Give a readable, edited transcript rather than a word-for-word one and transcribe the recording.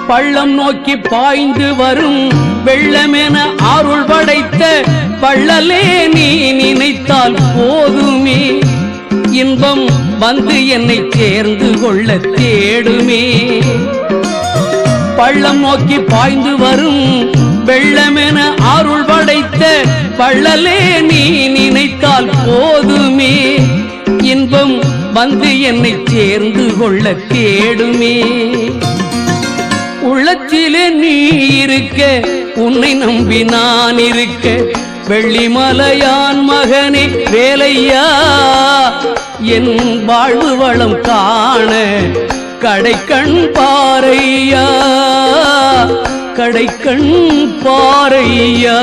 பள்ளம் நோக்கி பாய்ந்து வரும் வெள்ளமென அருள் படைத்த பள்ளலே நீ நினைத்தால் போதுமே, இன்பம் வந்து என்னை சேர்ந்து கொள்ள தேடுமே. பள்ளம் நோக்கி பாய்ந்து வரும் வெள்ளமென அருள் படைத்த பள்ளலே நீ நினைத்தால் போதுமே, இன்பம் வந்து என்னை சேர்ந்து கொள்ள தேடுமே. உள்ளத்திலே நீ இருக்க, உன்னை நம்பி நான் இருக்க, வெள்ளிமலையான் மகனே வேலையா, என் வாழ்வு வளம் காண கடைக்கண் பாரையா, கடைக்கண் பாரையா.